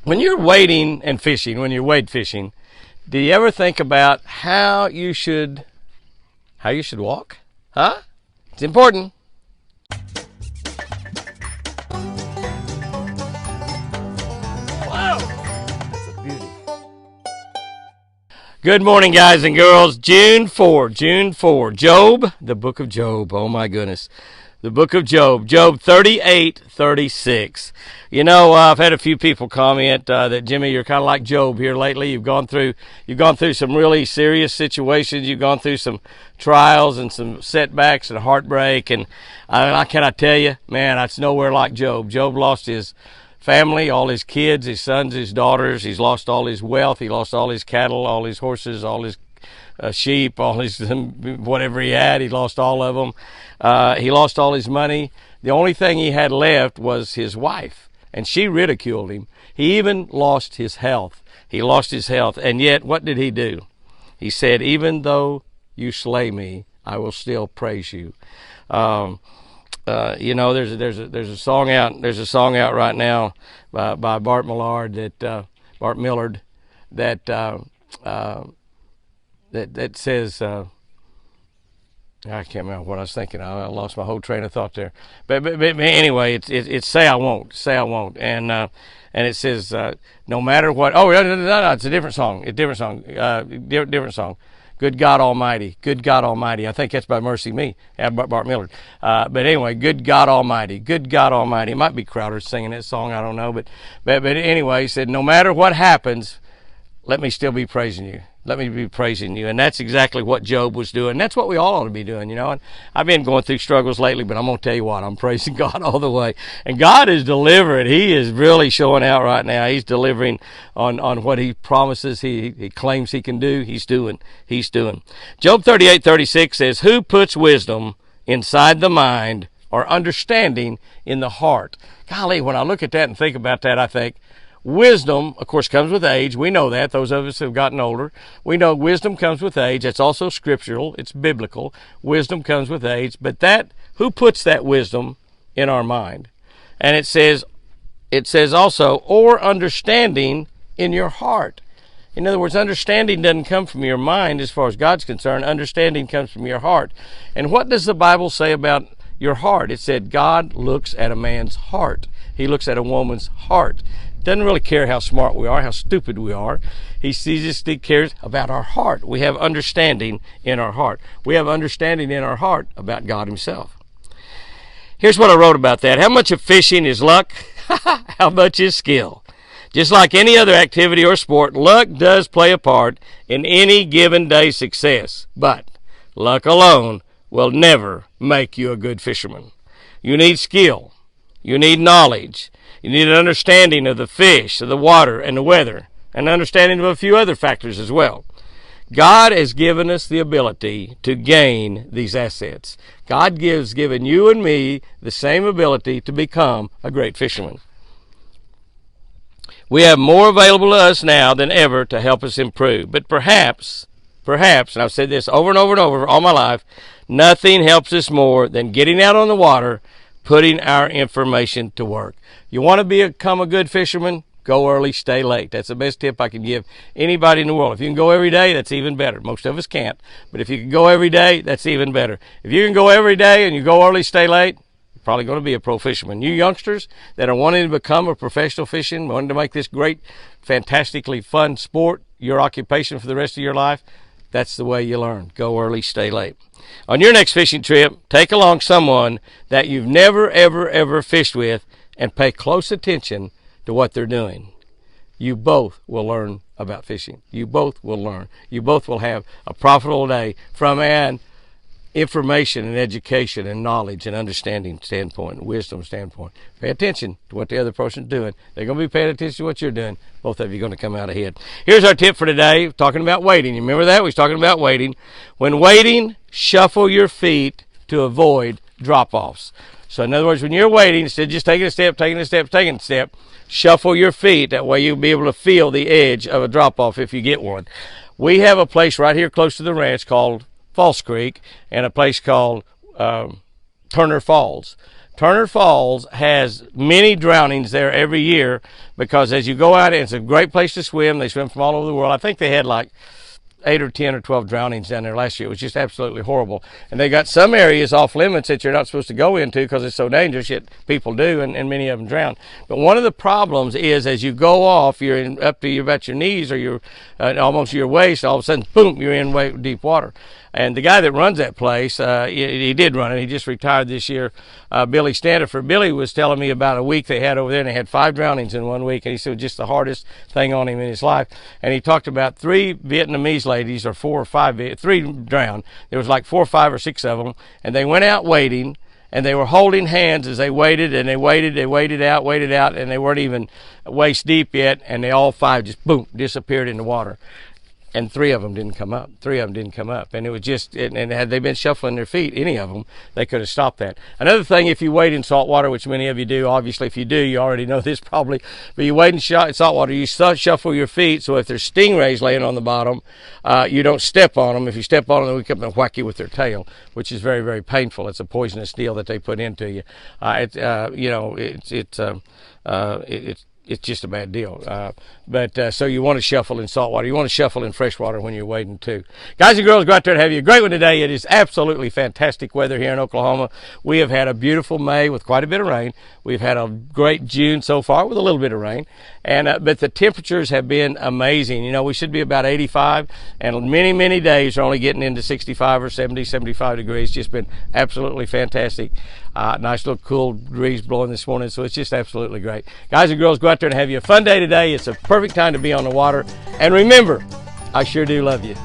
When you're wading and fishing, when you're wade fishing, do you ever think about how you should walk? Huh? It's important. Wow, that's a beauty. Good morning, guys and girls. June 4, Job, the book of Job. Oh my goodness. The book of Job, Job 38:36. You know, I've had a few people comment that, Jimmy, you're kind of like Job here lately. You've gone through some really serious situations. You've gone through some trials and some setbacks and heartbreak. And I cannot tell you, man, it's nowhere like Job. Job lost his family, all his kids, his sons, his daughters. He's lost all his wealth. He lost all his cattle, all his horses, all his sheep, all his whatever he had. He lost all of them. He lost all his money. The only thing he had left was his wife, and she ridiculed him. He even lost his health. He lost his health, and yet what did he do? He said, "Even though you slay me, I will still praise you." You know, there's a song out. There's a song out right now by Bart Millard that says, I can't remember what I was thinking. I lost my whole train of thought there. But anyway, it's say I won't, and it says no matter what. Oh no, it's a different song. Different song. Good God Almighty, good God Almighty. I think that's by Mercy Me, Bart Millard. But anyway, good God Almighty, good God Almighty. It might be Crowder singing that song. I don't know, but anyway, he said, no matter what happens, let me still be praising you. Let me be praising you. And that's exactly what Job was doing. That's what we all ought to be doing, you know. And I've been going through struggles lately, but I'm going to tell you what, I'm praising God all the way. And God is delivering. He is really showing out right now. He's delivering on what he promises, he claims he can do. He's doing. Job 38:36 says, who puts wisdom inside the mind or understanding in the heart? Golly, when I look at that and think about that, I think, wisdom, of course, comes with age. We know that. Those of us who have gotten older, we know wisdom comes with age. It's also scriptural. It's biblical. Wisdom comes with age. But who puts that wisdom in our mind? And it says also, or understanding in your heart. In other words, understanding doesn't come from your mind as far as God's concerned. Understanding comes from your heart. And what does the Bible say about your heart? It said God looks at a man's heart. He looks at a woman's heart. Doesn't really care how smart we are, how stupid we are. He just cares about our heart. We have understanding in our heart. We have understanding in our heart about God himself. Here's what I wrote about that. How much of fishing is luck? How much is skill? Just like any other activity or sport, luck does play a part in any given day's success. But luck alone will never make you a good fisherman. You need skill. You need knowledge. You need an understanding of the fish, of the water, and the weather, and understanding of a few other factors as well. God has given us the ability to gain these assets. God has given you and me the same ability to become a great fisherman. We have more available to us now than ever to help us improve. But perhaps, and I've said this over and over and over all my life, nothing helps us more than getting out on the water, putting our information to work. You want to become a good fisherman? Go early, stay late. That's the best tip I can give anybody in the world. If you can go every day, that's even better. Most of us can't. But if you can go every day, that's even better. If you can go every day and you go early, stay late, you're probably going to be a pro fisherman. You youngsters that are wanting to become a professional fisherman, wanting to make this great, fantastically fun sport your occupation for the rest of your life, that's the way you learn. Go early, stay late. On your next fishing trip, take along someone that you've never, ever, ever fished with and pay close attention to what they're doing. You both will learn about fishing. You both will learn. You both will have a profitable day from an information and education and knowledge and understanding standpoint and wisdom standpoint. Pay attention to what the other person's doing. They're going to be paying attention to what you're doing. Both of you are going to come out ahead. Here's our tip for today, talking about wading. You remember that? We was talking about wading. When wading, shuffle your feet to avoid drop-offs. So in other words, when you're wading, instead of just taking a step, shuffle your feet. That way you'll be able to feel the edge of a drop-off if you get one. We have a place right here close to the ranch called False Creek and a place called Turner Falls. Turner Falls has many drownings there every year because as you go out, it's a great place to swim. They swim from all over the world. I think they had like 8 or 10 or 12 drownings down there last year. It was just absolutely horrible. And they got some areas off limits that you're not supposed to go into because it's so dangerous, yet people do, and many of them drown. But one of the problems is as you go off, you're up to about your knees or your almost your waist, all of a sudden, boom, you're in deep water. And the guy that runs that place, he did run it. He just retired this year, Billy Standiford. Billy was telling me about a week they had over there, and they had 5 drownings in 1 week. And he said it was just the hardest thing on him in his life. And he talked about 3 Vietnamese ladies, or 4 or 5, 3 drowned. There was like 4 or 5 or 6 of them, and they went out wading, and they were holding hands as they waded, and they waded out, and they weren't even waist deep yet, and they all 5 just, boom, disappeared in the water. And 3 of them didn't come up. And it was just, and had they been shuffling their feet, any of them, they could have stopped that. Another thing, if you wade in salt water, which many of you do, obviously if you do, you already know this probably, but you wade in salt water, you shuffle your feet, so if there's stingrays laying on the bottom, you don't step on them. If you step on them, they come and whack you with their tail, which is very, very painful. It's a poisonous deal that they put into you. It's just a bad deal. So you want to shuffle in salt water. You want to shuffle in fresh water when you're wading too. Guys and girls, go out there and have you a great one today. It is absolutely fantastic weather here in Oklahoma. We have had a beautiful May with quite a bit of rain. We've had a great June so far with a little bit of rain. But the temperatures have been amazing. You know, we should be about 85, and many, many days are only getting into 65 or 70, 75 degrees. Just been absolutely fantastic. Nice little cool breeze blowing this morning, so it's just absolutely great. Guys and girls, go out there and have you a fun day today. It's a perfect time to be on the water. And remember, I sure do love you.